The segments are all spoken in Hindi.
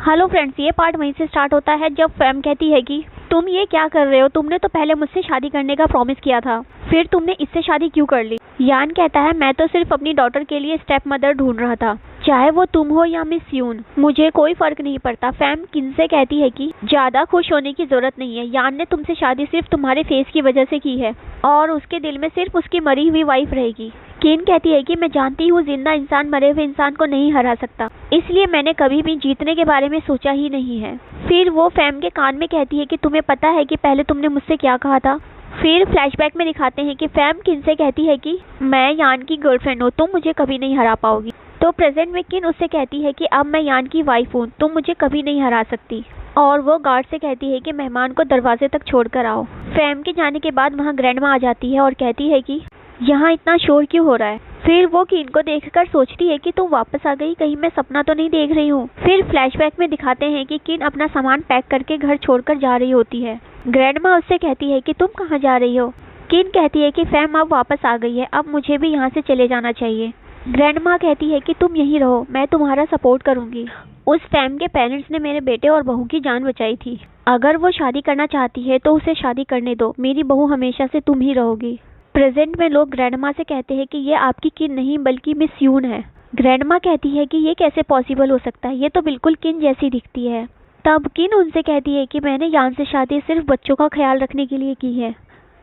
हेलो फ्रेंड्स, ये पार्ट वहीं से स्टार्ट होता है जब फैम कहती है कि तुम ये क्या कर रहे हो, तुमने तो पहले मुझसे शादी करने का प्रॉमिस किया था, फिर तुमने इससे शादी क्यों कर ली। यान कहता है मैं तो सिर्फ अपनी डॉटर के लिए स्टेप मदर ढूंढ रहा था, चाहे वो तुम हो या मिस यून, मुझे कोई फर्क नहीं पड़ता। फैम किन से कहती है कि ज्यादा खुश होने की जरूरत नहीं है, यान ने तुमसे शादी सिर्फ तुम्हारे फेस की वजह से की है और उसके दिल में सिर्फ उसकी मरी हुई वाइफ रहेगी। किन कहती है कि मैं जानती हूँ जिंदा इंसान मरे हुए इंसान को नहीं हरा सकता, इसलिए मैंने कभी भी जीतने के बारे में सोचा ही नहीं है। फिर वो फैम के कान में कहती है कि तुम्हें पता है कि पहले तुमने मुझसे क्या कहा था। फिर फ्लैशबैक में दिखाते हैं कि फैम किन से कहती है कि मैं यान की गर्लफ्रेंड हूँ, तुम मुझे कभी नहीं हरा पाओगी। तो प्रेजेंट में किन उससे कहती है कि अब मैं यान की वाइफ हूँ, तुम मुझे कभी नहीं हरा सकती। और वो गार्ड से कहती है कि मेहमान को दरवाजे तक छोड़कर आओ। फैम के जाने के बाद वहाँ ग्रैंडमा आ जाती है और कहती है कि यहाँ इतना शोर क्यों हो रहा है। फिर वो किन को देखकर सोचती है कि तुम वापस आ गई, कहीं मैं सपना तो नहीं देख रही हूँ। फिर फ्लैशबैक में दिखाते हैं कि किन अपना सामान पैक करके घर छोड़कर जा रही होती है। ग्रैंडमा उससे कहती है कि तुम कहाँ जा रही हो। किन कहती है कि फैम अब वापस आ गई है, अब मुझे भी यहाँ से चले जाना चाहिए। ग्रैंडमा कहती है कि तुम यहीं रहो, मैं तुम्हारा सपोर्ट करूंगी। उस फैम के पेरेंट्स ने मेरे बेटे और बहू की जान बचाई थी, अगर वो शादी करना चाहती है तो उसे शादी करने दो, मेरी बहू हमेशा से तुम ही रहोगी। प्रेजेंट में लोग ग्रैंडमा से कहते हैं कि ये आपकी किन नहीं बल्कि मिस यून है। ग्रैंडमा कहती है कि ये कैसे पॉसिबल हो सकता है, ये तो बिल्कुल किन जैसी दिखती है। तब किन उनसे कहती है कि मैंने यान से शादी सिर्फ बच्चों का ख्याल रखने के लिए की है,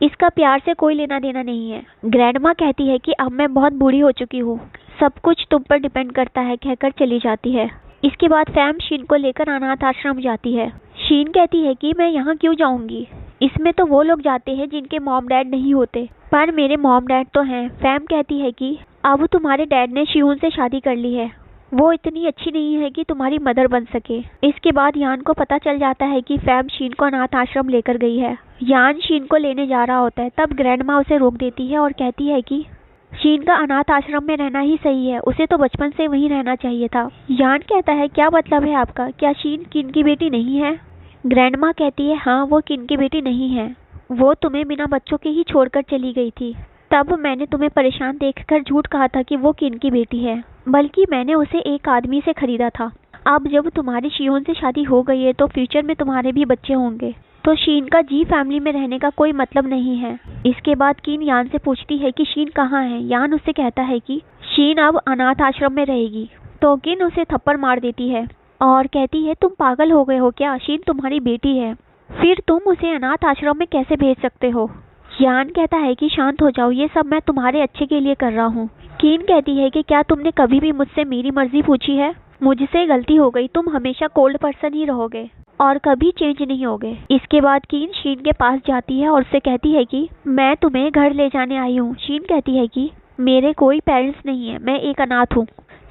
इसका प्यार से कोई लेना देना नहीं है। ग्रैंडमा कहती है कि अब मैं बहुत बूढ़ी हो चुकी हूँ, सब कुछ तुम पर डिपेंड करता है, कहकर चली जाती है। इसके बाद फैम शीन को लेकर अनाथ आश्रम जाती है। शीन कहती है कि मैं यहाँ क्यों जाऊंगी, इसमें तो वो लोग जाते हैं जिनके मॉम डैड नहीं होते, पर मेरे मॉम डैड तो हैं। फैम कहती है कि अब तुम्हारे डैड ने शियून से शादी कर ली है, वो इतनी अच्छी नहीं है कि तुम्हारी मदर बन सके। इसके बाद यान को पता चल जाता है कि फैम शीन को अनाथ आश्रम लेकर गई है। यान शीन को लेने जा रहा होता है, तब ग्रैंडमा उसे रोक देती है और कहती है कि शीन का अनाथ आश्रम में रहना ही सही है, उसे तो बचपन से वहीं रहना चाहिए था। यान कहता है क्या मतलब है आपका, क्या शीन किन की बेटी नहीं है। ग्रैंडमा कहती है हाँ, वो किन की बेटी नहीं है, वो तुम्हें बिना बच्चों के ही छोड़कर चली गई थी। तब मैंने तुम्हें परेशान देखकर झूठ कहा था कि वो किन की बेटी है, बल्कि मैंने उसे एक आदमी से खरीदा था। अब जब तुम्हारी शियोन से शादी हो गई है तो फ्यूचर में तुम्हारे भी बच्चे होंगे, तो शीन का जी फैमिली में रहने का कोई मतलब नहीं है। इसके बाद किन यान से पूछती है कि शीन कहाँ है। यान उससे कहता है कि शीन अब अनाथ आश्रम में रहेगी। तो किन उसे थप्पड़ मार देती है और कहती है तुम पागल हो गए हो क्या, शीन तुम्हारी बेटी है, फिर तुम उसे अनाथ आश्रम में कैसे भेज सकते हो। यान कहता है कि शांत हो जाओ, ये सब मैं तुम्हारे अच्छे के लिए कर रहा हूँ। किन कहती है कि क्या तुमने कभी भी मुझसे मेरी मर्जी पूछी है, मुझसे गलती हो गई, तुम हमेशा कोल्ड पर्सन ही रहोगे और कभी चेंज नहीं होगे। इसके बाद किन शीन के पास जाती है और उससे कहती है कि मैं तुम्हें घर ले जाने आई हूँ। शीन कहती है कि मेरे कोई पेरेंट्स नहीं है, मैं एक अनाथ हूँ।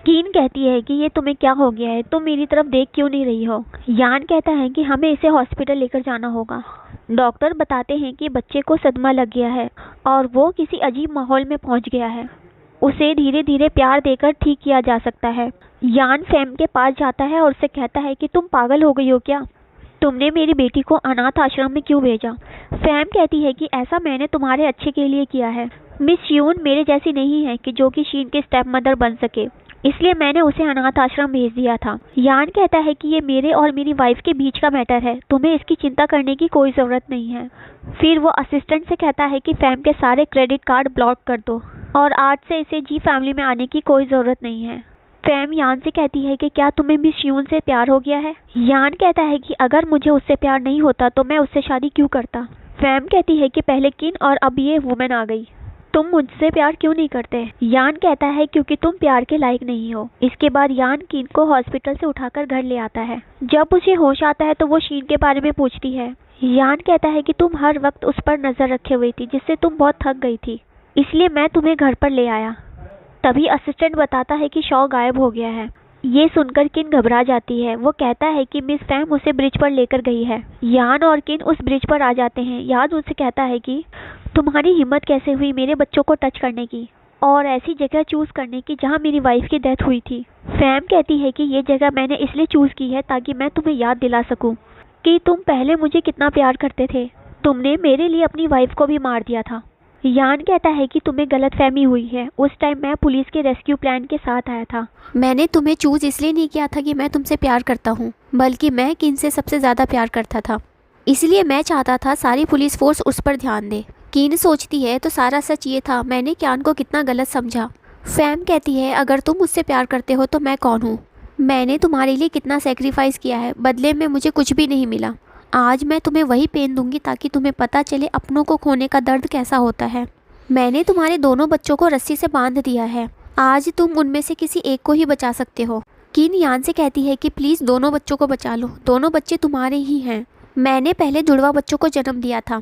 किन कहती है कि ये तुम्हें क्या हो गया है, तुम मेरी तरफ देख क्यों नहीं रही हो। यान कहता है कि हमें इसे हॉस्पिटल लेकर जाना होगा। डॉक्टर बताते हैं कि बच्चे को सदमा लग गया है और वो किसी अजीब माहौल में पहुंच गया है, उसे धीरे धीरे प्यार देकर ठीक किया जा सकता है। यान फैम के पास जाता है और उससे कहता है कि तुम पागल हो गई हो क्या, तुमने मेरी बेटी को अनाथ आश्रम में क्यों भेजा। फैम कहती है कि ऐसा मैंने तुम्हारे अच्छे के लिए किया है, मिस यून मेरे जैसी नहीं है कि जो कि शीन के स्टेप मदर बन सके, इसलिए मैंने उसे अनाथ आश्रम भेज दिया था। यान कहता है कि ये मेरे और मेरी वाइफ के बीच का मैटर है, तुम्हें इसकी चिंता करने की कोई ज़रूरत नहीं है। फिर वो असिस्टेंट से कहता है कि फैम के सारे क्रेडिट कार्ड ब्लॉक कर दो और आज से इसे जी फैमिली में आने की कोई ज़रूरत नहीं है। फैम यान से कहती है कि क्या तुम्हें मिस यून से प्यार हो गया है। यान कहता है कि अगर मुझे उससे प्यार नहीं होता तो मैं उससे शादी क्यों करता। फैम कहती है कि पहले किन और अब ये वुमेन आ गई, तुम मुझसे प्यार क्यों नहीं करते। यान कहता है क्योंकि तुम प्यार के लायक नहीं हो। इसके बाद यान किन को हॉस्पिटल से उठाकर घर ले आता है। जब उसे होश आता है तो वो शीन के बारे में पूछती है। यान कहता है कि तुम हर वक्त उस पर नजर रखे हुई थी, जिससे तुम बहुत थक गई थी, इसलिए मैं तुम्हें घर पर ले आया। तभी असिस्टेंट बताता है कि शॉ गायब हो गया है। ये सुनकर किन घबरा जाती है। वो कहता है कि मिस फैम उसे ब्रिज पर लेकर गई है। यान और किन उस ब्रिज पर आ जाते हैं। यान उसे कहता है कि तुम्हारी हिम्मत कैसे हुई मेरे बच्चों को टच करने की और ऐसी जगह चूज करने की जहां मेरी वाइफ की डेथ हुई थी। फैम कहती है कि ये जगह मैंने इसलिए चूज की है ताकि मैं तुम्हें याद दिला सकूं कि तुम पहले मुझे कितना प्यार करते थे, तुमने मेरे लिए अपनी वाइफ को भी मार दिया था। यान कहता है कि तुम्हें गलतफहमी हुई है, उस टाइम मैं पुलिस के रेस्क्यू प्लान के साथ आया था। मैंने तुम्हें चूज इसलिए नहीं किया था कि मैं तुमसे प्यार करता हूँ, बल्कि मैं किन से सबसे ज़्यादा प्यार करता था, इसलिए मैं चाहता था सारी पुलिस फोर्स उस पर ध्यान दे। कीन सोचती है तो सारा सच ये था, मैंने क्यान को कितना गलत समझा। फैम कहती है अगर तुम मुझसे प्यार करते हो तो मैं कौन हूँ, मैंने तुम्हारे लिए कितना सेक्रीफाइस किया है, बदले में मुझे कुछ भी नहीं मिला। आज मैं तुम्हें वही पेन दूंगी ताकि तुम्हें पता चले अपनों को खोने का दर्द कैसा होता है। मैंने तुम्हारे दोनों बच्चों को रस्सी से बांध दिया है, आज तुम उनमें से किसी एक को ही बचा सकते हो। कीन यान से कहती है कि प्लीज़ दोनों बच्चों को बचा लो, दोनों बच्चे तुम्हारे ही हैं। मैंने पहले जुड़वा बच्चों को जन्म दिया था,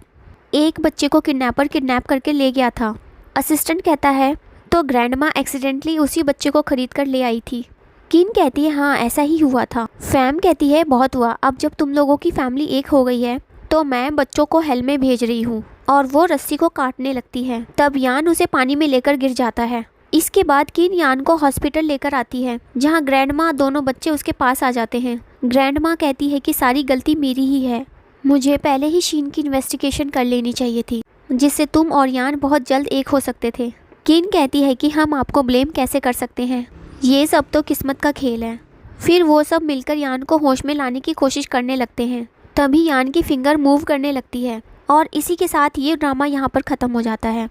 एक बच्चे को किडनैपर किडनैप करके ले गया था। असिस्टेंट कहता है तो ग्रैंडमा एक्सीडेंटली उसी बच्चे को खरीद कर ले आई थी। कीन कहती है हाँ ऐसा ही हुआ था। फैम कहती है बहुत हुआ, अब जब तुम लोगों की फैमिली एक हो गई है तो मैं बच्चों को हेल में भेज रही हूँ, और वो रस्सी को काटने लगती है। तब यान उसे पानी में लेकर गिर जाता है। इसके बाद कीन यान को हॉस्पिटल लेकर आती है, जहाँ ग्रैंडमा दोनों बच्चे उसके पास आ जाते हैं। ग्रैंडमा कहती है कि सारी गलती मेरी ही है, मुझे पहले ही शीन की इन्वेस्टिगेशन कर लेनी चाहिए थी, जिससे तुम और यान बहुत जल्द एक हो सकते थे। कीन कहती है कि हम आपको ब्लेम कैसे कर सकते हैं, ये सब तो किस्मत का खेल है। फिर वो सब मिलकर यान को होश में लाने की कोशिश करने लगते हैं। तभी यान की फिंगर मूव करने लगती है, और इसी के साथ ये ड्रामा यहाँ पर ख़त्म हो जाता है।